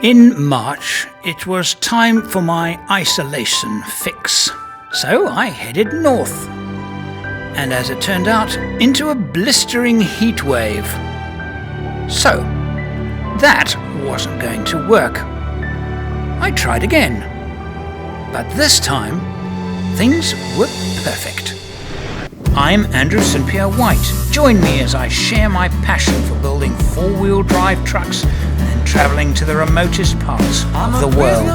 In March, it was time for my isolation fix, so I headed north, and as it turned out, into a blistering heat wave. So, that wasn't going to work. I tried again, but this time, things were perfect. I'm St Pierre White. Join me as I share my passion for building four-wheel drive trucks and travelling to the remotest parts of the world.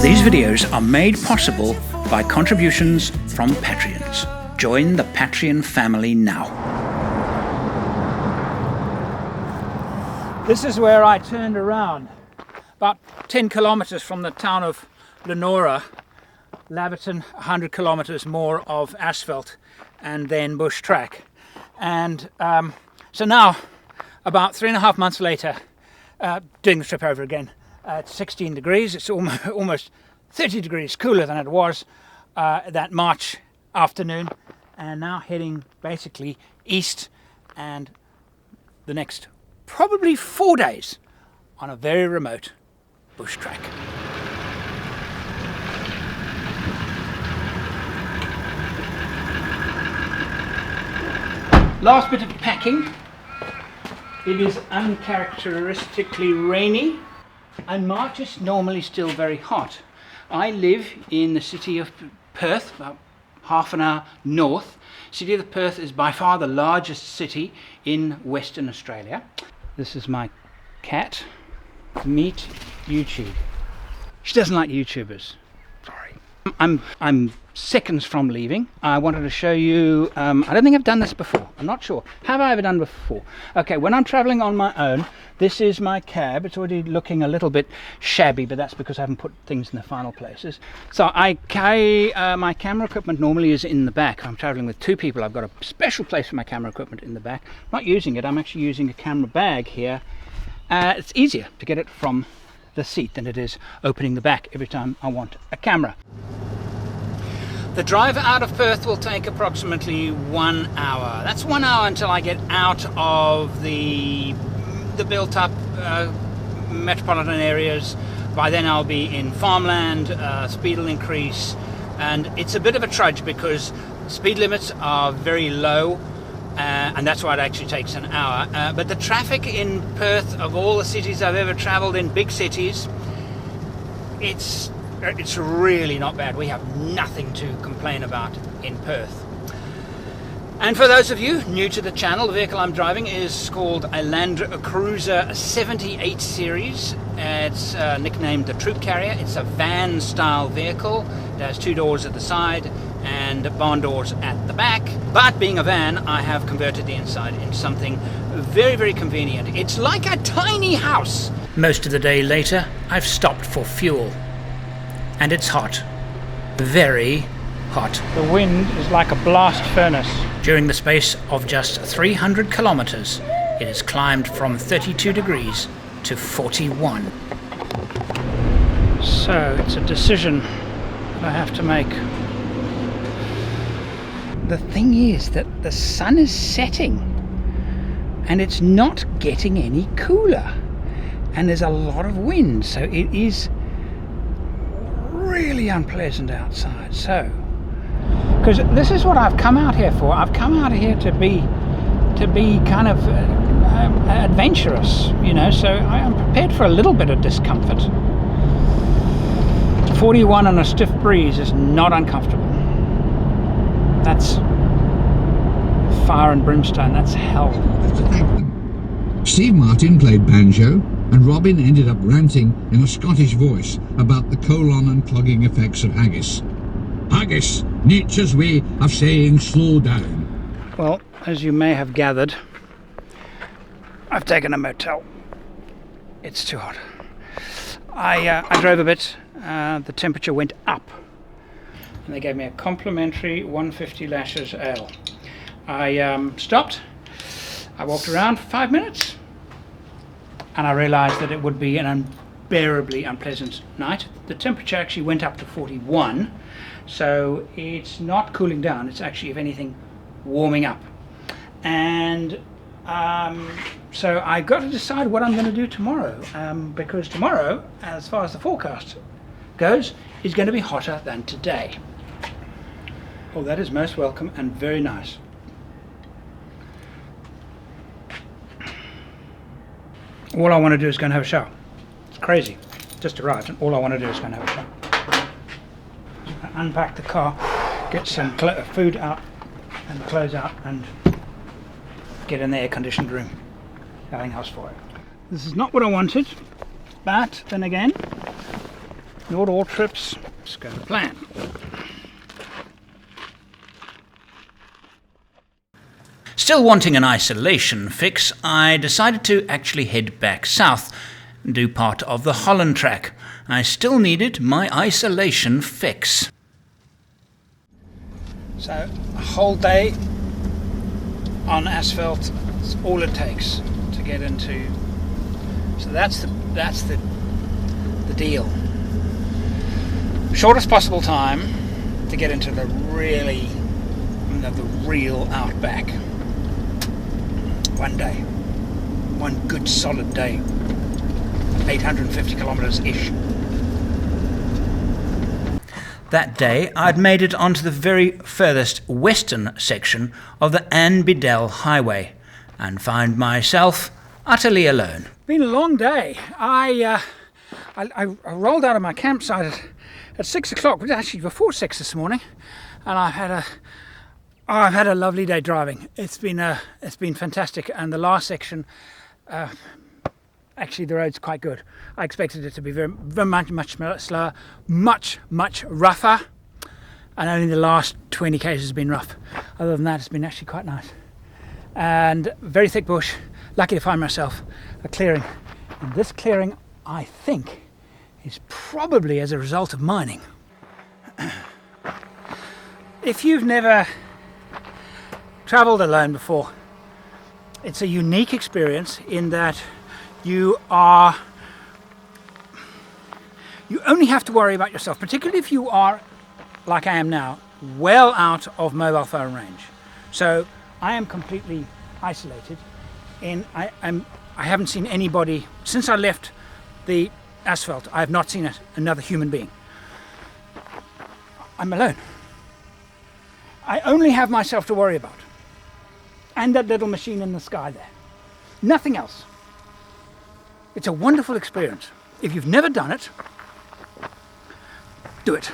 These videos are made possible by contributions from Patreons. Join the Patreon family now. This is where I turned around, about 10 kilometres from the town of Lenora, Laverton, 100 kilometres more of asphalt and then bush track. And so now, about 3.5 months later, doing the trip over again, it's 16 degrees, it's almost 30 degrees cooler than it was that March afternoon, and now heading basically east, and the next probably 4 days on a very remote bush track. Last bit of packing. It is uncharacteristically rainy, and March is normally still very hot. I live in the city of Perth, about half an hour north. City of Perth is by far the largest city in Western Australia. This is my cat. Meet YouTube. She doesn't like YouTubers. Sorry. I'm seconds from leaving. I wanted to show you, I don't think I've done this before. I'm not sure. Have I ever done before? Okay, when I'm traveling on my own, this is my cab. It's already looking a little bit shabby, but that's because I haven't put things in the final places. So I carry my camera equipment normally is in the back. If I'm traveling with two people, I've got a special place for my camera equipment in the back. I'm not using it. I'm actually using a camera bag here. It's easier to get it from the seat than it is opening the back every time I want a camera. The drive out of Perth will take approximately 1 hour. That's 1 hour until I get out of the built-up metropolitan areas. By then I'll be in farmland, speed will increase, and it's a bit of a trudge because speed limits are very low, and that's why it actually takes an hour. But the traffic in Perth, of all the cities I've ever travelled in, big cities, it's really not bad. We have nothing to complain about in Perth. And for those of you new to the channel, the vehicle I'm driving is called a Land Cruiser 78 series. It's nicknamed the Troop Carrier. It's a van style vehicle. It has two doors at the side and barn doors at the back. But being a van, I have converted the inside into something very, very convenient. It's like a tiny house. Most of the day later, I've stopped for fuel. And it's hot. Very hot. The wind is like a blast furnace. During the space of just 300 kilometers, it has climbed from 32 degrees to 41. So it's a decision that I have to make. The thing is that the sun is setting and it's not getting any cooler. And there's a lot of wind, so it is really unpleasant outside. So, because this is what I've come out here for. I've come out here to be kind of adventurous, you know. So I am prepared for a little bit of discomfort. 41 and a stiff breeze is not uncomfortable. That's fire and brimstone. That's hell. Steve Martin played banjo, and Robin ended up ranting in a Scottish voice about the colon and clogging effects of haggis. Haggis, nature's way of saying slow down. Well, as you may have gathered, I've taken a motel. It's too hot. I drove a bit, the temperature went up, and they gave me a complimentary 150 lashes ale. I stopped, I walked around for 5 minutes, and I realized that it would be an unbearably unpleasant night. The temperature actually went up to 41, so it's not cooling down, it's actually, if anything, warming up. And so I got to decide what I'm going to do tomorrow, because tomorrow, as far as the forecast goes, is going to be hotter than today. Oh, that is most welcome and very nice. All I want to do is go and have a shower. It's crazy. Just arrived and all I want to do is go and have a shower. Unpack the car, get some food out and clothes out, and get in the air-conditioned room. Nothing else for it. This is not what I wanted, but then again, not all trips go to plan. Still wanting an isolation fix, I decided to actually head back south and do part of the Holland track. I still needed my isolation fix. So a whole day on asphalt is all it takes to get into. So that's the deal. Shortest possible time to get into the real outback. One day, one good solid day, 850 kilometers ish. That day I'd made it onto the very furthest western section of the Anne Biddell Highway and found myself utterly alone. Been a long day. I rolled out of my campsite at 6 o'clock, but actually before 6 this morning, and I've had a lovely day driving. It's been fantastic, and the last section, actually the road's quite good. I expected it to be very much slower, much rougher, and only the last 20 k's has been rough. Other than that, it's been actually quite nice. And very thick bush. Lucky to find myself a clearing. And this clearing, I think, is probably as a result of mining. If you've never travelled alone before, it's a unique experience in that you only have to worry about yourself, particularly if you are, like I am now, well out of mobile phone range. So I am completely isolated, and I haven't seen anybody since I left the asphalt. I have not seen another human being. I'm alone. I only have myself to worry about, and that little machine in the sky there. Nothing else. It's a wonderful experience. If you've never done it, do it.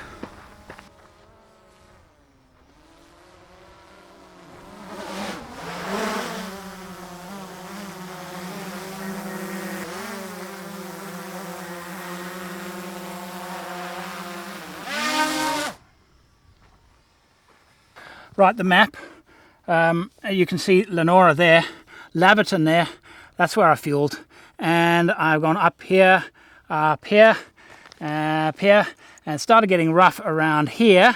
Right, the map. You can see Lenora there, Laverton there. That's where I fueled. And I've gone up here, and started getting rough around here,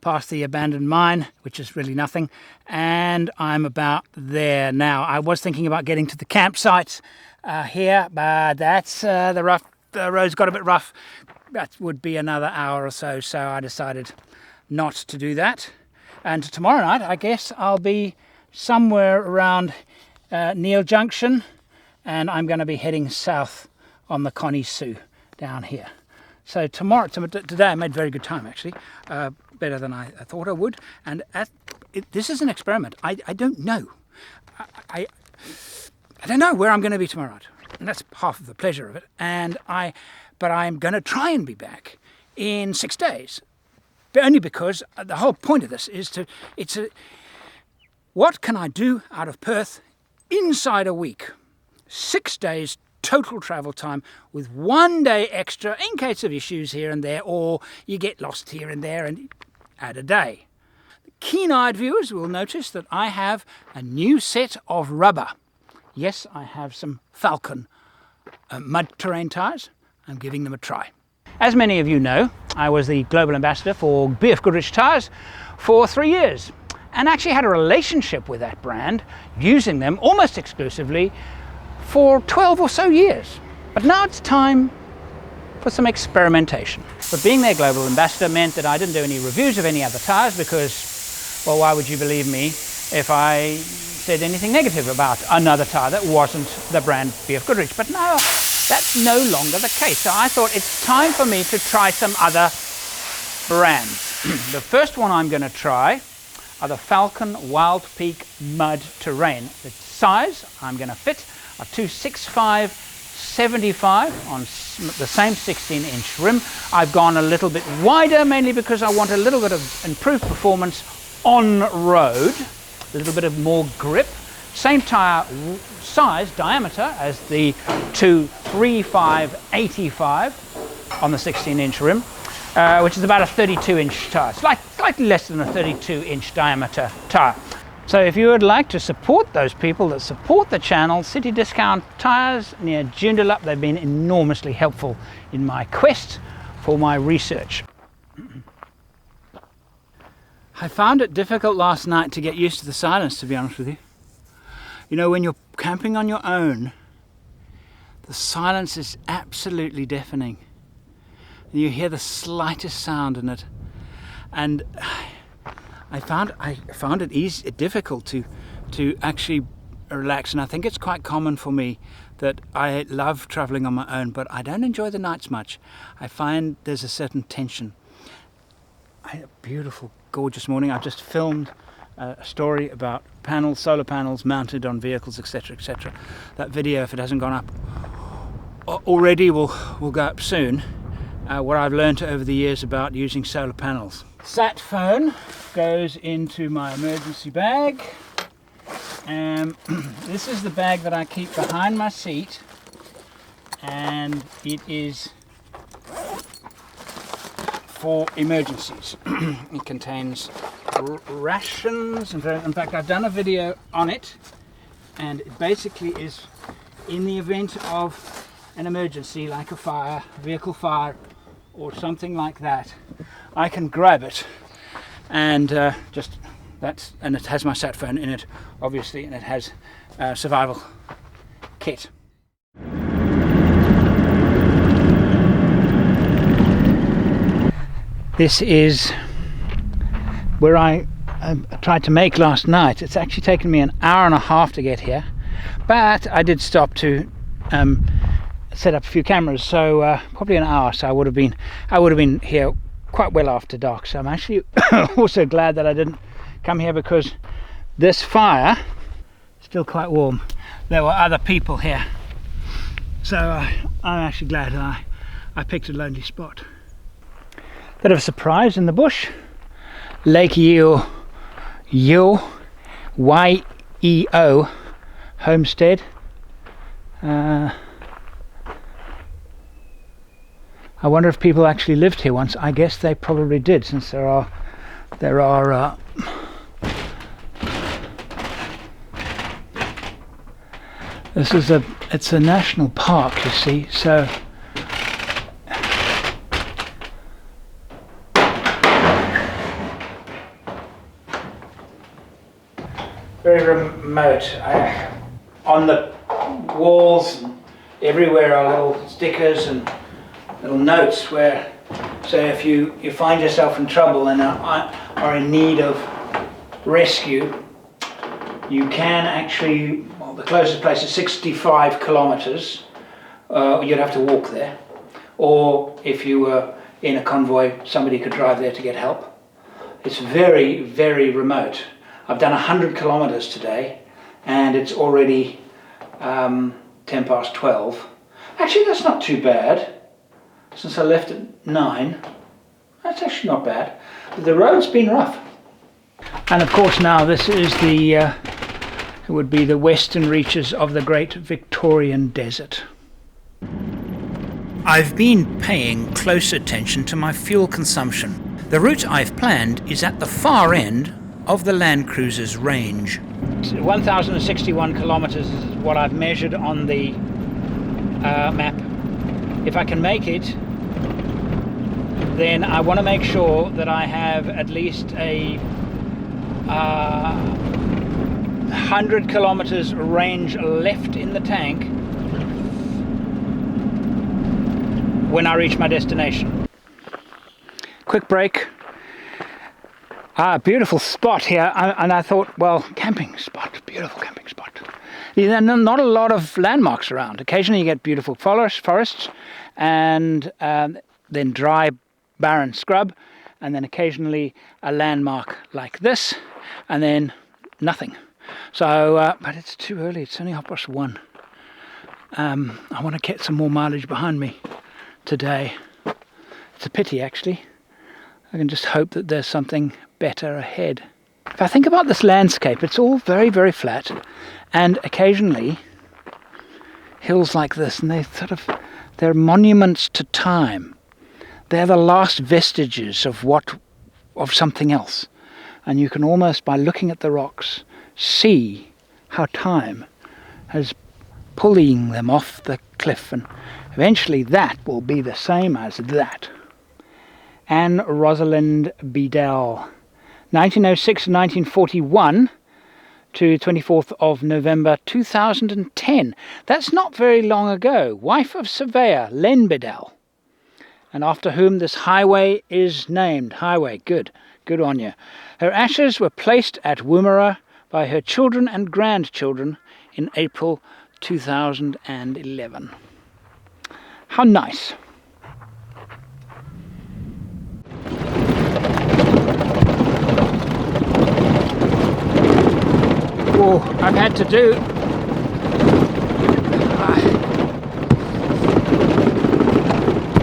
past the abandoned mine, which is really nothing. And I'm about there now. I was thinking about getting to the campsite here, but that's the road's got a bit rough. That would be another hour or so, so I decided not to do that. And tomorrow night, I guess I'll be somewhere around Neil Junction, and I'm going to be heading south on the Connie Sue down here. So today I made very good time, actually, better than I thought I would. And this is an experiment. I don't know. I don't know where I'm going to be tomorrow night, and that's half of the pleasure of it. But I'm going to try and be back in 6 days. But only because the whole point of this is what can I do out of Perth inside a week? 6 days total travel time with 1 day extra in case of issues here and there, or you get lost here and there, and add a day. The keen-eyed viewers will notice that I have a new set of rubber. Yes, I have some Falcon mud terrain tyres. I'm giving them a try. As many of you know, I was the global ambassador for BF Goodrich tyres for 3 years, and actually had a relationship with that brand, using them almost exclusively for 12 or so years. But now it's time for some experimentation. But being their global ambassador meant that I didn't do any reviews of any other tyres because, well, why would you believe me if I said anything negative about another tyre that wasn't the brand BF Goodrich. But no, that's no longer the case. So I thought it's time for me to try some other brands. The first one I'm going to try are the Falcon Wild Peak Mud Terrain. The size I'm going to fit are 265/75 on the same 16-inch rim. I've gone a little bit wider, mainly because I want a little bit of improved performance on road, a little bit of more grip. Same tyre size, diameter as the 235/85 on the 16-inch rim, which is about a 32-inch tyre, slightly less than a 32-inch diameter tyre. So if you would like to support those people that support the channel, City Discount Tyres near Joondalup, they've been enormously helpful in my quest for my research. I found it difficult last night to get used to the silence, to be honest with you. You know, when you're camping on your own, the silence is absolutely deafening. You hear the slightest sound in it, and I found it difficult to actually relax. And I think it's quite common for me that I love traveling on my own, but I don't enjoy the nights much. I find there's a certain tension. I had a beautiful, gorgeous morning. I've just filmed a story about panels, solar panels mounted on vehicles, etc., etc. That video, if it hasn't gone up already, will go up soon. What I've learned over the years about using solar panels. Sat phone goes into my emergency bag. This is the bag that I keep behind my seat, and it is for emergencies. It contains rations. In fact, I've done a video on it, and it basically is in the event of an emergency like a fire, vehicle fire, or something like that, I can grab it and and it has my sat phone in it, obviously, and it has a survival kit. This is where I tried to make last night. It's actually taken me an hour and a half to get here, but I did stop to set up a few cameras, so probably an hour. So I would have been here quite well after dark. So I'm actually also glad that I didn't come here, because this fire is still quite warm. There were other people here, so I'm actually glad that I picked a lonely spot. Bit of a surprise in the bush. Lake Yeo, Y-E-O homestead. I wonder if people actually lived here once. I guess they probably did, since there are it's a national park, you see, so very remote. On the walls and everywhere are little stickers and little notes where, so if you find yourself in trouble and are in need of rescue, you can actually, well, the closest place is 65 kilometers. You'd have to walk there, or if you were in a convoy, somebody could drive there to get help. It's very, very remote. I've done 100 kilometers today, and it's already 12:10. Actually, that's not too bad. Since I left at 9, that's actually not bad. But the road's been rough. And of course now this is it would be the western reaches of the Great Victorian Desert. I've been paying close attention to my fuel consumption. The route I've planned is at the far end of the Land Cruiser's range. 1,061 kilometers is what I've measured on the map. If I can make it, then I want to make sure that I have at least a 100 kilometers range left in the tank when I reach my destination. Quick break. Beautiful spot here, and I thought, well, camping spot, beautiful camping spot. There are not a lot of landmarks around. Occasionally you get beautiful forests and then dry, barren scrub, and then occasionally a landmark like this, and then nothing. So, but it's too early, it's only 1:30. I want to get some more mileage behind me today. It's a pity, actually. I can just hope that there's something better ahead. If I think about this landscape, it's all very, very flat, and occasionally hills like this, and they're monuments to time. They're the last vestiges of something else, and you can almost, by looking at the rocks, see how time has pulling them off the cliff, and eventually that will be the same as that. Anne Rosalind Bedell, 1906 to 1941 to 24th of November 2010. That's not very long ago. Wife of surveyor Len Bedell, and after whom this highway is named. Highway, good on you. Her ashes were placed at Woomera by her children and grandchildren in April 2011. How nice. Whoa, I've had to do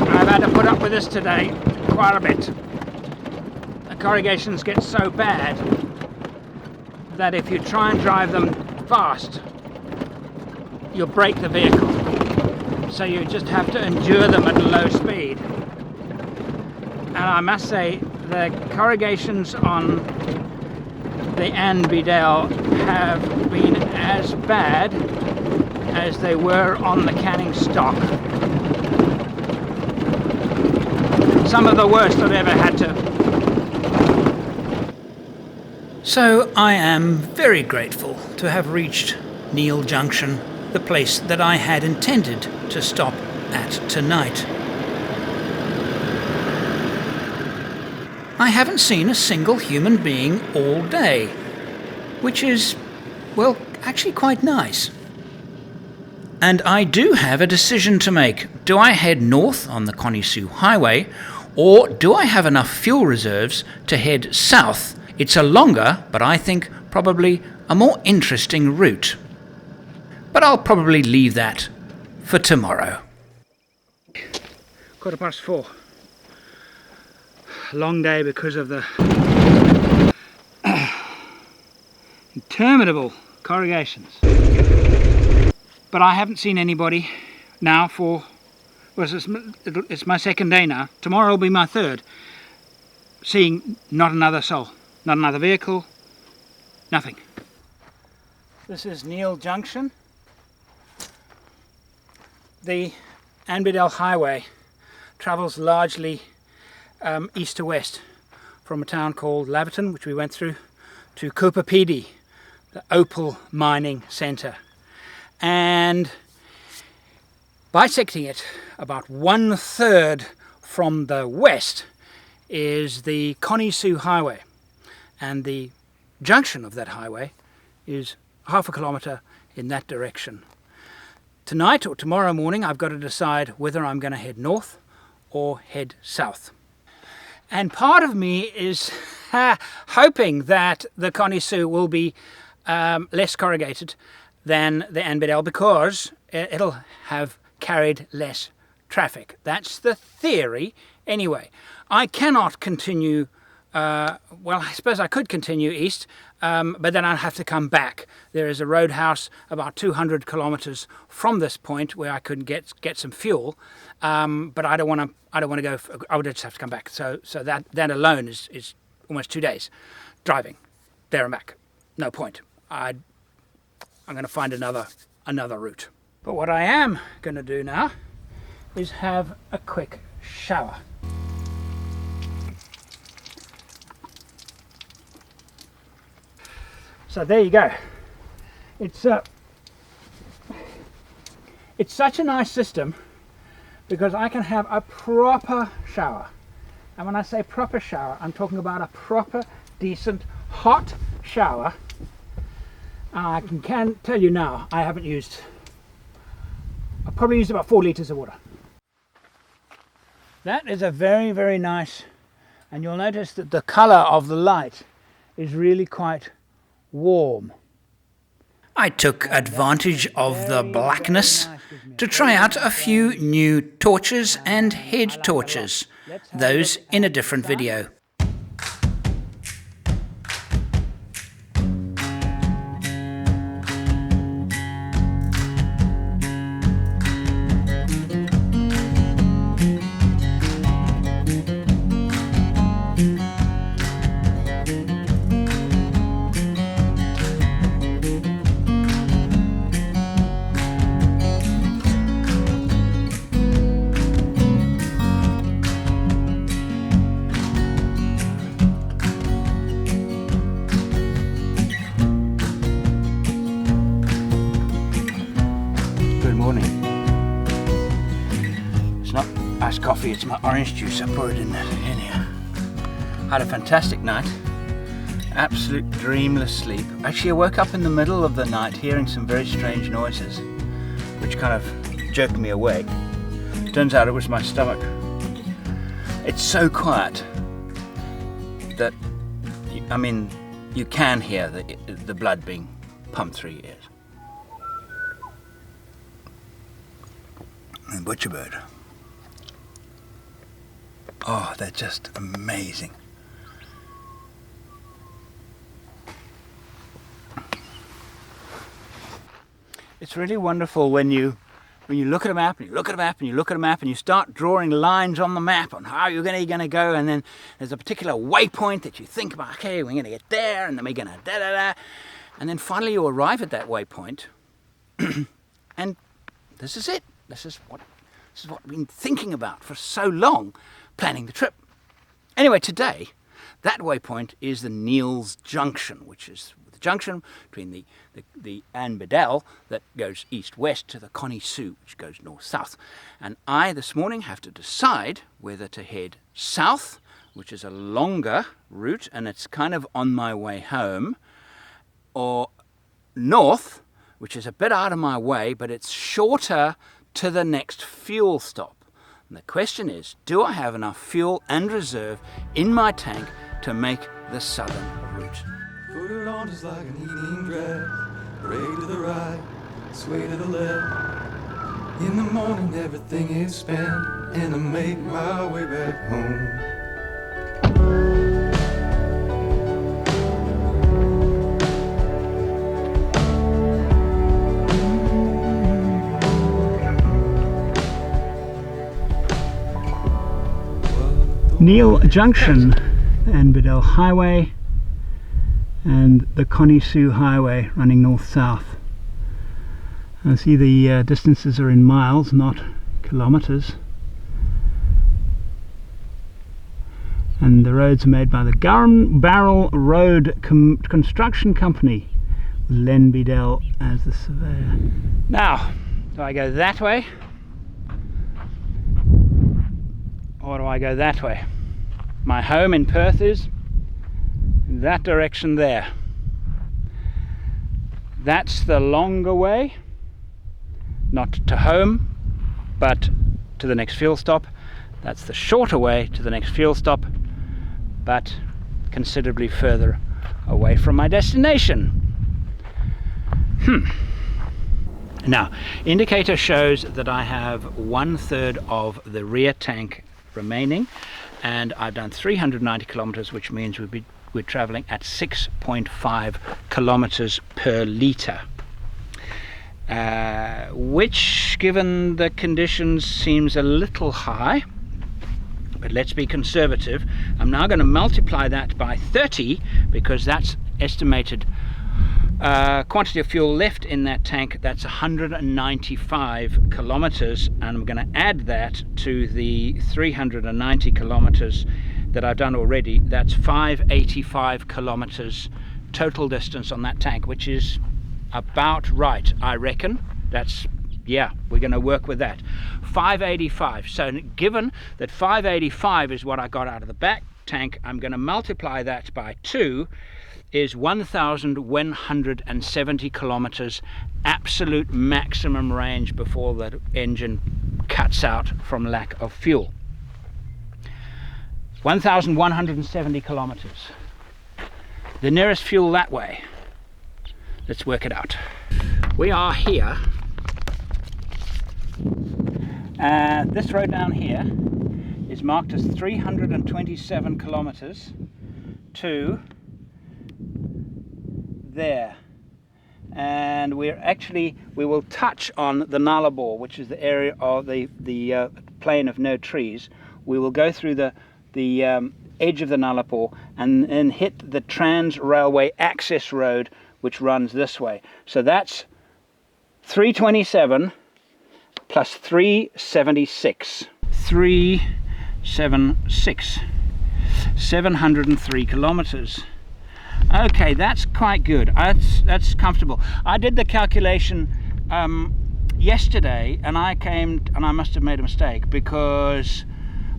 I've had to put up with this today quite a bit. The corrugations get so bad that if you try and drive them fast, you'll break the vehicle. So you just have to endure them at a low speed. And I must say, the corrugations on the Anne Bedell have been as bad as they were on the Canning stock. Some of the worst I've ever had to. So I am very grateful to have reached Neil Junction, the place that I had intended to stop at tonight. I haven't seen a single human being all day, which is, well, actually quite nice. And I do have a decision to make. Do I head north on the Connie Sue Highway, or do I have enough fuel reserves to head south? It's a longer, but I think probably a more interesting route. But I'll probably leave that for tomorrow. 4:15. Long day because of the interminable corrugations. But I haven't seen anybody now for, well, it's my second day now. Tomorrow will be my third. Seeing not another soul, not another vehicle, nothing. This is Neil Junction. The Anne Bedell Highway travels largely east to west from a town called Laverton, which we went through, to Kupapidi, the opal mining centre. And bisecting it about 1/3 from the west is the Connie Sue Highway, and the junction of that highway is 1/2 kilometre in that direction. Tonight or tomorrow morning I've got to decide whether I'm going to head north or head south. And part of me is hoping that the Connie Sue will be less corrugated than the Anne Bedell, because it'll have carried less traffic. That's the theory anyway. I cannot continue, well, I suppose I could continue east, but then I'd have to come back. There is a roadhouse about 200 kilometres from this point where I could get some fuel, but I don't want to go. I would just have to come back. So that alone is almost 2 days driving there and back. No point. I'm going to find another route. But what I am going to do now is have a quick shower. So there you go. It's such a nice system because I can have a proper shower. And when I say proper shower, I'm talking about a proper decent hot shower. I can tell you now, I've probably used about 4 litres of water. That is a very, very nice, and you'll notice that the colour of the light is really quite warm. I took advantage of the blackness to try out a few new torches and head torches, those in a different video. Coffee, it's my orange juice. I poured it in here. Had a fantastic night, absolute dreamless sleep. Actually, I woke up in the middle of the night hearing some very strange noises, which kind of jerked me awake. Turns out it was my stomach. It's so quiet that you can hear the blood being pumped through your ears. And butcherbird. Oh, they're just amazing. It's really wonderful when you look at a map and you look at a map and you look at a map and you start drawing lines on the map on how you're going to go, and then there's a particular waypoint that you think about. Okay, we're going to get there, and then we're going to da da da, and then finally you arrive at that waypoint, and this is it. This is what I've been thinking about for so long, planning the trip. Anyway, today, that waypoint is the Neil's Junction, which is the junction between the Anne Bedell that goes east-west to the Connie Sue, which goes north-south. And I, this morning, have to decide whether to head south, which is a longer route, and it's kind of on my way home, or north, which is a bit out of my way, but it's shorter to the next fuel stop. And the question is, do I have enough fuel and reserve in my tank to make the southern route? Put it on just like an evening dress, break to the right, sway to the left. In the morning everything is spent, and I make my way back home. Neil Junction, the Anne Bedell Highway, and the Connie Sue Highway running north-south. I see the distances are in miles, not kilometres. And the roads are made by the Barrel Road Construction Company, with Len Bedell as the surveyor. Now, do I go that way? Or do I go that way? My home in Perth is in that direction there. That's the longer way, not to home, but to the next fuel stop. That's the shorter way to the next fuel stop, but considerably further away from my destination. Now, indicator shows that I have 1/3 of the rear tank remaining, and I've done 390 kilometers, which means we're traveling at 6.5 kilometers per litre, which, given the conditions, seems a little high, but let's be conservative. I'm now going to multiply that by 30, because that's estimated quantity of fuel left in that tank. That's 195 kilometers, and I'm going to add that to the 390 kilometers that I've done already. That's 585 kilometers total distance on that tank, which is about right, I reckon. That's, yeah, we're going to work with that. 585. So given that 585 is what I got out of the back tank, I'm going to multiply that by 2, is 1,170 kilometers absolute maximum range before the engine cuts out from lack of fuel. 1,170 kilometers. The nearest fuel that way. Let's work it out. We are here. This road down here is marked as 327 kilometers to there, and we will touch on the Nullarbor, which is the area of the plain of no trees. We will go through the edge of the Nullarbor and then hit the Trans Railway access road, which runs this way. So that's 327 plus 376. 376. 703 kilometers. Okay, that's quite good. That's comfortable. I did the calculation yesterday, and I must have made a mistake, because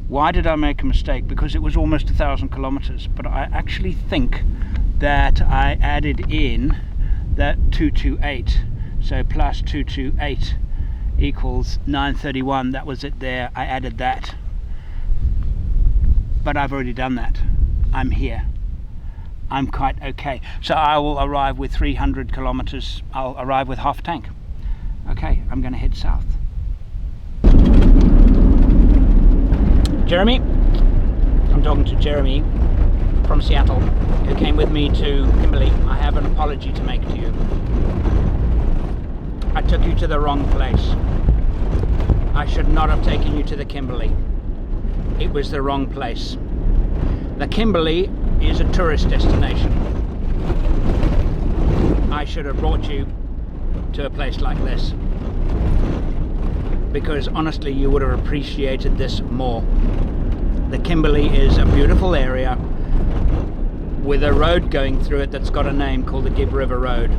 why did I make a mistake? Because it was almost 1,000 kilometers, but I actually think that I added in that 228. So plus 228 equals 931. That was it there. I added that, but I've already done that. I'm here. I'm quite okay. So I will arrive with 300 kilometers. I'll arrive with half a tank. Okay, I'm going to head south. Jeremy, I'm talking to Jeremy from Seattle, who came with me to Kimberley. I have an apology to make to you. I took you to the wrong place. I should not have taken you to the Kimberley. It was the wrong place. The Kimberley is a tourist destination. I should have brought you to a place like this, because honestly you would have appreciated this more. The Kimberley is a beautiful area with a road going through it that's got a name called the Gibb River Road.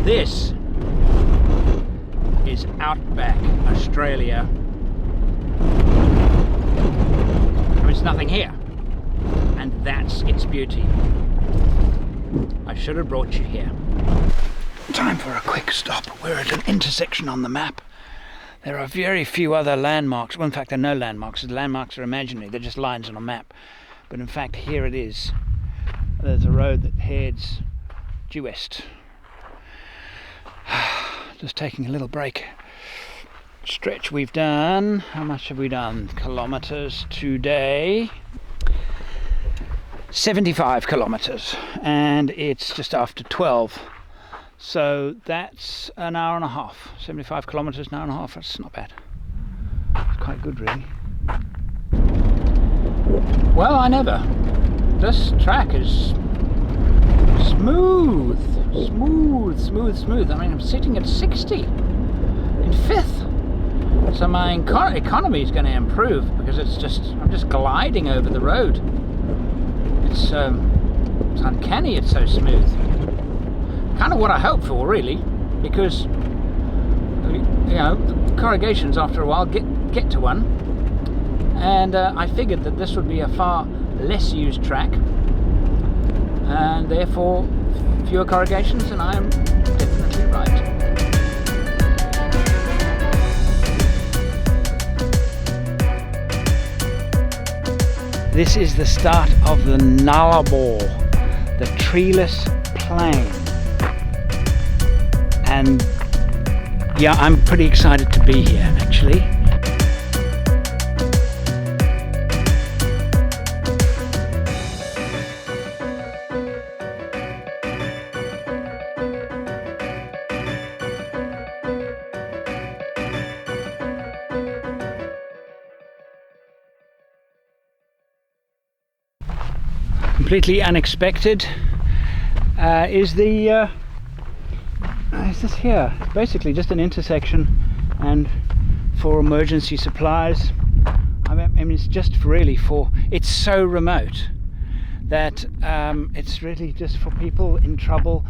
This is Outback Australia. There's nothing here, and that's its beauty. I should have brought you here. Time for a quick stop. We're at an intersection on the map. There are very few other landmarks. Well, in fact, there are no landmarks. The landmarks are imaginary. They're just lines on a map. But in fact, here it is. There's a road that heads due west. Just taking a little break. Stretch we've done. How much have we done? Kilometers today. 75 kilometers, and it's just after 12. So that's an hour and a half. 75 kilometers, an hour and a half. That's not bad. It's quite good, really. Well, I never. This track is smooth. Smooth. I mean, I'm sitting at 60 in 5th. So my economy is going to improve, because I'm just gliding over the road. It's uncanny, it's so smooth. Kind of what I hoped for, really, because you know, the corrugations after a while get to one, and I figured that this would be a far less used track, and therefore fewer corrugations, and I am definitely right. This is the start of the Nullarbor, the treeless plain. And yeah, I'm pretty excited to be here, actually. Completely unexpected is this here. It's basically just an intersection, and for emergency supplies. I mean, it's just really it's so remote that it's really just for people in trouble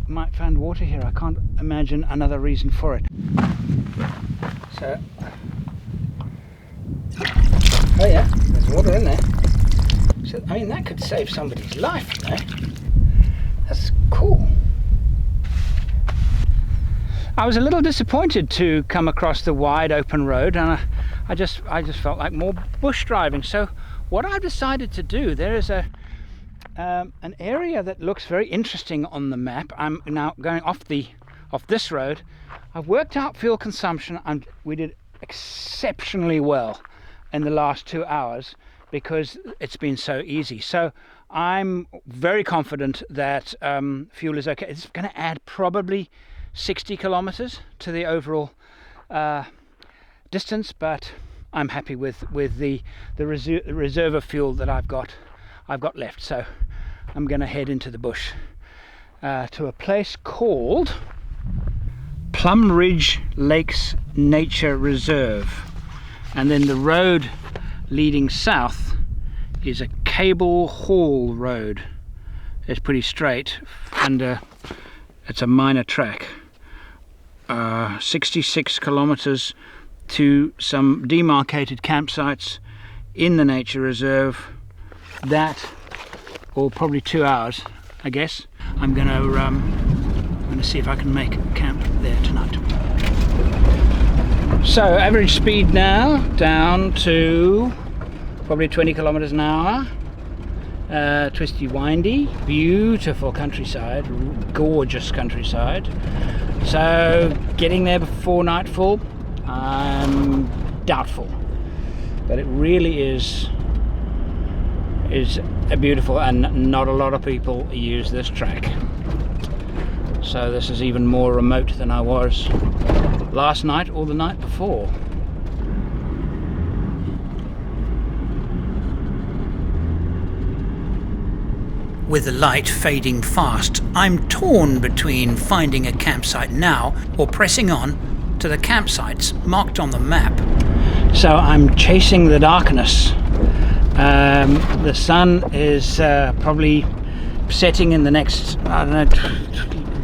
might find water here. I can't imagine another reason for it. So, oh yeah, there's water in there. So, I mean, that could save somebody's life, you know? That's cool. I was a little disappointed to come across the wide open road, and I just felt like more bush driving. So what I've decided to do, there is an area that looks very interesting on the map. I'm now going off this road. I've worked out fuel consumption, and we did exceptionally well in the last 2 hours because it's been so easy. So I'm very confident that fuel is okay. It's going to add probably 60 kilometers to the overall distance, but I'm happy with the reserve of fuel that I've got left. So I'm going to head into the bush to a place called Plum Ridge Lakes Nature Reserve, and then the road leading south is a cable haul road. It's pretty straight, and it's a minor track. 66 kilometers to some demarcated campsites in the nature reserve. That, or probably 2 hours, I guess. I'm gonna see if I can make camp there tonight. So average speed now down to probably 20 kilometers an hour. Twisty, windy, beautiful countryside, gorgeous countryside. So getting there before nightfall, I'm doubtful, but it really is a beautiful, and not a lot of people use this track. So this is even more remote than I was last night or the night before. With the light fading fast, I'm torn between finding a campsite now or pressing on to the campsites marked on the map. So I'm chasing the darkness. The sun is probably setting in the next, I don't know,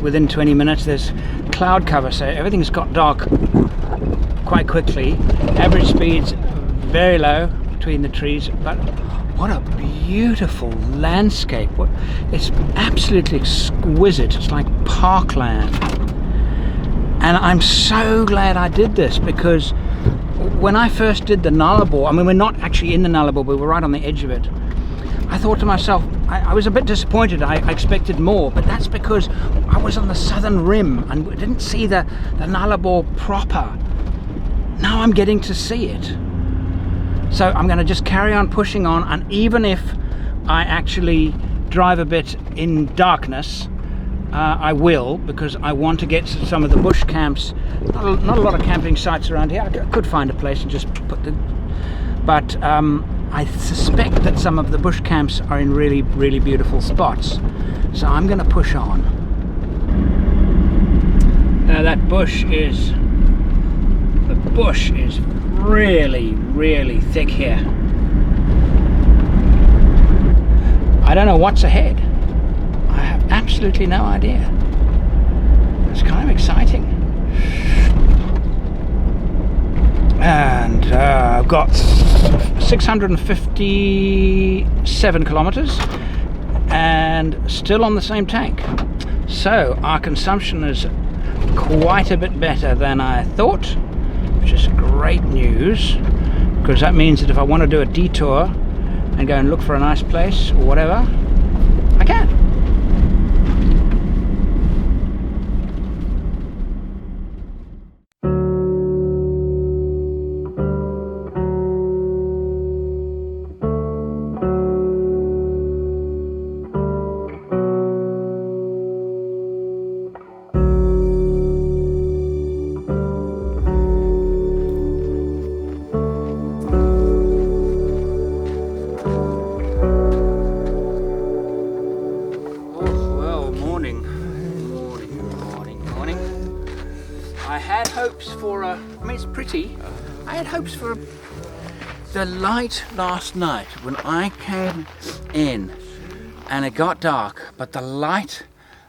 within 20 minutes. There's cloud cover, so everything's got dark quite quickly. Average speed's very low between the trees, but what a beautiful landscape. It's absolutely exquisite. It's like parkland. And I'm so glad I did this, because when I first did the Nullarbor, I mean, we're not actually in the Nullarbor, but we're right on the edge of it. I thought to myself, I was a bit disappointed. I expected more, but that's because I was on the southern rim and didn't see the Nullarbor proper. Now I'm getting to see it. So I'm going to just carry on pushing on, and even if I actually drive a bit in darkness, I will, because I want to get to some of the bush camps. Not a lot of camping sites around here. I could find a place and just put the... But I suspect that some of the bush camps are in really, really beautiful spots. So I'm going to push on. Now that bush is... The bush is really, really thick here. I don't know what's ahead. I have absolutely no idea. It's kind of exciting. And I've got 657 kilometers and still on the same tank. So our consumption is quite a bit better than I thought, which is great news, because that means that if I want to do a detour and go and look for a nice place or whatever, I can. I had hopes for the light last night when I came in and it got dark, but the light,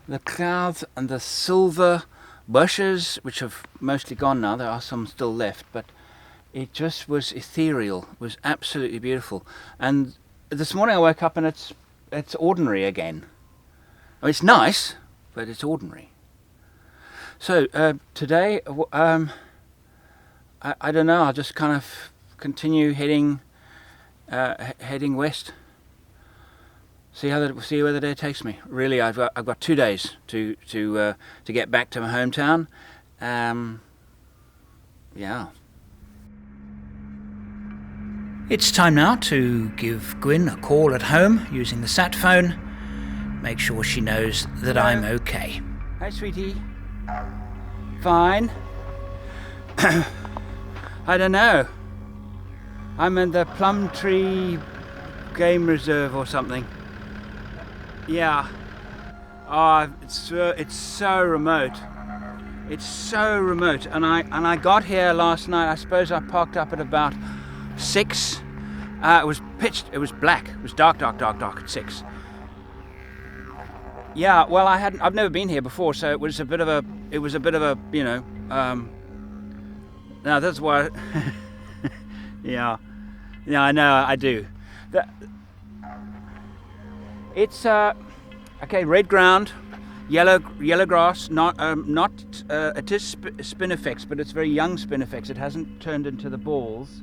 the clouds and the silver bushes, which have mostly gone now, there are some still left, but it just was ethereal. It was absolutely beautiful. And this morning I woke up and it's ordinary again. I mean, it's nice, but it's ordinary. So today, I don't know. I'll just kind of continue heading west. See where the day takes me. Really, I've got 2 days to get back to my hometown. Yeah. It's time now to give Gwyn a call at home using the sat phone. Make sure she knows that I'm okay. Hi, sweetie. Fine. I don't know. I'm in the Plum Tree Game Reserve or something. Yeah. Oh, it's so remote. It's so remote. And I got here last night. I suppose I parked up at about 6. It was pitched. It was black. It was dark at 6. Yeah. Well, I've never been here before, so it was a bit of a. You know. Now that's why. Yeah. Yeah, I know. I do. It's okay. Red ground, yellow grass. It is spinifex, but it's very young spinifex. It hasn't turned into the balls.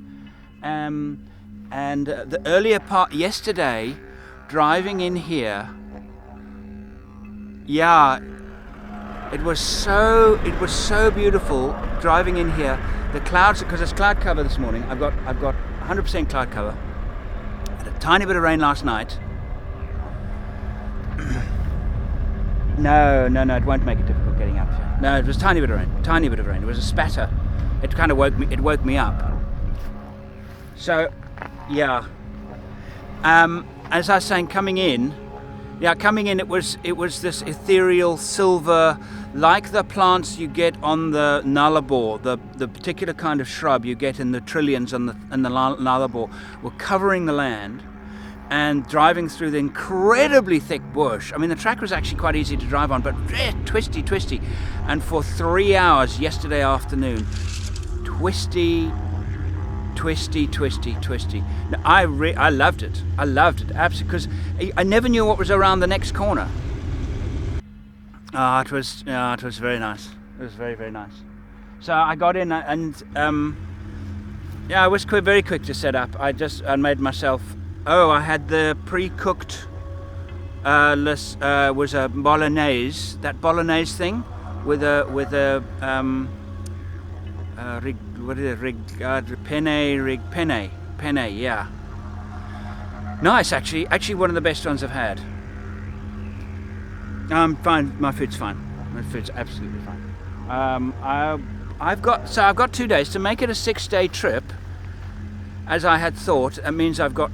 And the earlier part yesterday, driving in here. Yeah, it was so beautiful driving in here. The clouds, because it's cloud cover this morning. I've got 100% cloud cover. Had a tiny bit of rain last night. No, it won't make it difficult getting up here. No, it was a tiny bit of rain. It was a spatter. It kind of woke me up. So, yeah. As I was saying, coming in, it was this ethereal silver, like the plants you get on the Nullarbor, the particular kind of shrub you get in the trillions and the Nullarbor, were covering the land and driving through the incredibly thick bush. I mean, the track was actually quite easy to drive on, but twisty. And for 3 hours yesterday afternoon, twisty. Now, I loved it. Absolutely, because I never knew what was around the next corner. It was very nice. It was very, very nice. So I got in and I was very quick to set up. I made myself. I had the pre-cooked. Was a bolognese. That bolognese thing with a penne, yeah. Nice, actually one of the best ones I've had. Fine, my food's fine. My food's absolutely fine. I've got 2 days to make it a 6-day trip. As I had thought, it means I've got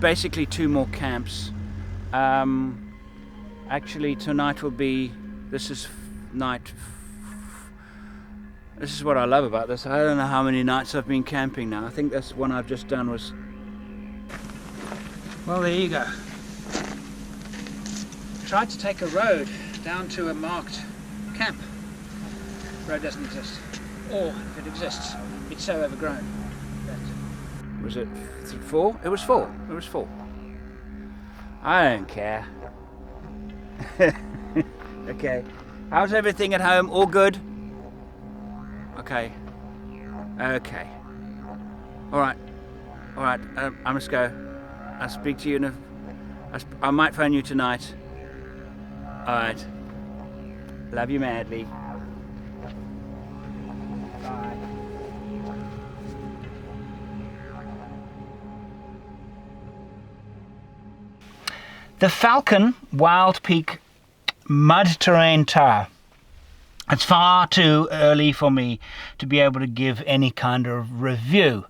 basically two more camps. Actually, tonight will be. This is night. This is what I love about this. I don't know how many nights I've been camping now. I think this one I've just done was... Well, there you go. Tried to take a road down to a marked camp. Road doesn't exist. Or, if it exists, it's so overgrown. Was it 4? It was 4. It was 4. I don't care. Okay. How's everything at home? All good? Okay. Alright. I must go. I'll speak to you I might phone you tonight. Alright. Love you madly. Bye. The Falcon Wild Peak Mud Terrain Tower. It's far too early for me to be able to give any kind of review,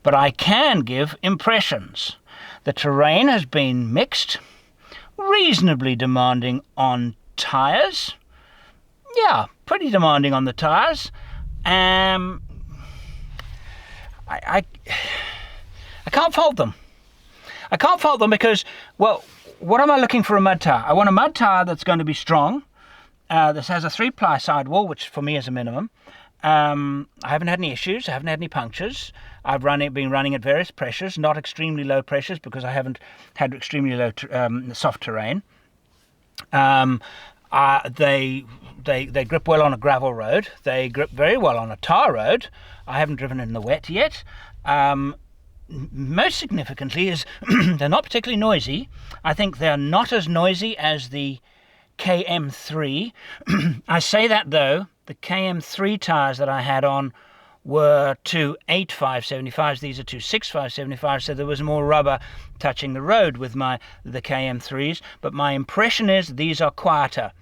but I can give impressions. The terrain has been mixed, reasonably demanding on tyres. Yeah, pretty demanding on the tyres. I can't fault them. I can't fault them because, well, what am I looking for a mud tyre? I want a mud tyre that's going to be strong. This has a 3-ply sidewall, which for me is a minimum. I haven't had any issues. I haven't had any punctures. I've been running at various pressures, not extremely low pressures because I haven't had extremely low soft terrain. They grip well on a gravel road. They grip very well on a tar road. I haven't driven in the wet yet. Most significantly is they're not particularly noisy. I think they're not as noisy as the KM3. I say that though, the KM3 tires that I had on were 2.8 575s. These are 2.6 575s, so there was more rubber touching the road with the KM3s, but my impression is these are quieter.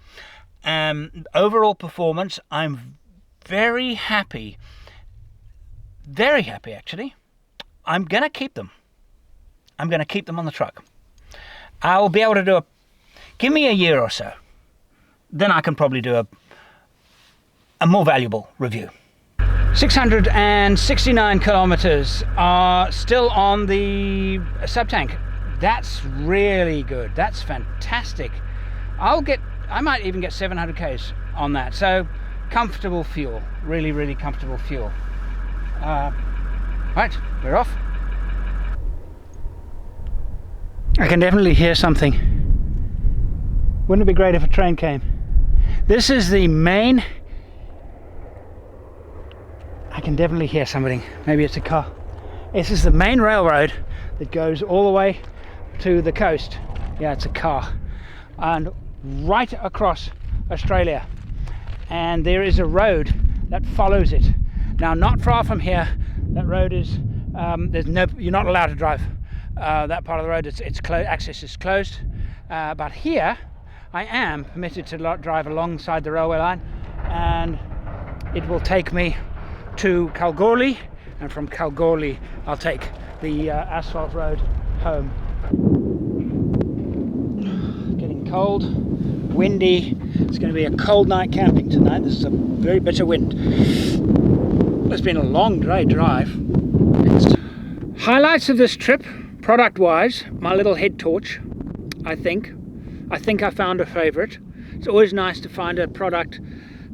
Overall performance, I'm very happy actually. I'm going to keep them. I'm going to keep them on the truck. I'll be able to give me a year or so, then I can probably do a more valuable review. 669 kilometers are still on the sub-tank. That's really good. That's fantastic. I might even get 700 Ks on that. So comfortable fuel, really, really comfortable fuel. Right, we're off. I can definitely hear something. Wouldn't it be great if a train came? This is the main... I can definitely hear something. Maybe it's a car. This is the main railroad that goes all the way to the coast. Yeah, it's a car. And right across Australia. And there is a road that follows it. Now, not far from here, that road is, you're not allowed to drive that part of the road. It's closed, access is closed. But here, I am permitted to drive alongside the railway line, and it will take me to Kalgoorlie, and from Kalgoorlie I'll take the asphalt road home. Getting cold, windy. It's going to be a cold night camping tonight. This is a very bitter wind. It's been a long drive. Highlights of this trip, product wise, my little head torch. I think I found a favorite. It's always nice to find a product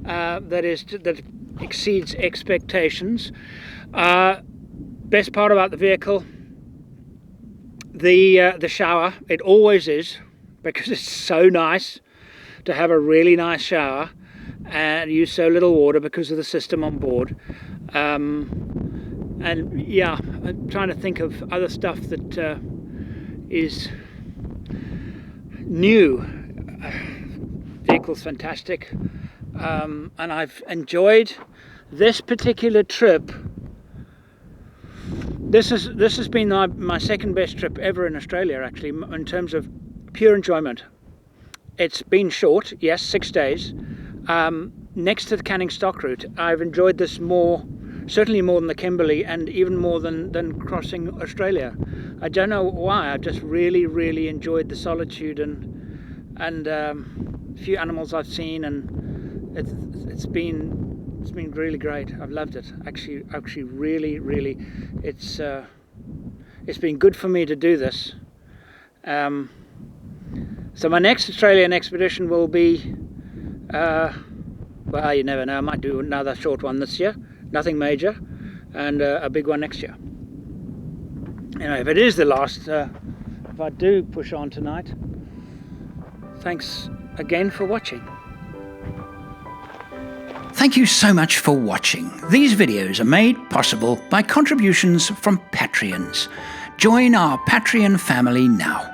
that exceeds expectations. Best part about the vehicle, the shower. It always is, because it's so nice to have a really nice shower and use so little water because of the system on board. And yeah, I'm trying to think of other stuff that is new. Vehicle's fantastic. And I've enjoyed this particular trip. This has been my second best trip ever in Australia, actually, in terms of pure enjoyment. It's been short, yes, 6 days. Next to the Canning Stock route, I've enjoyed this more, certainly more than the Kimberley, and even more than crossing Australia. I don't know why. I just really enjoyed the solitude and a few animals I've seen, and it's been really great. I've loved it. Actually, really, it's been good for me to do this. So my next Australian expedition will be, well, you never know. I might do another short one this year, nothing major, and a big one next year. Anyway, if it is the last, if I do push on tonight, thanks again for watching. Thank you so much for watching. These videos are made possible by contributions from Patreons. Join our Patreon family now.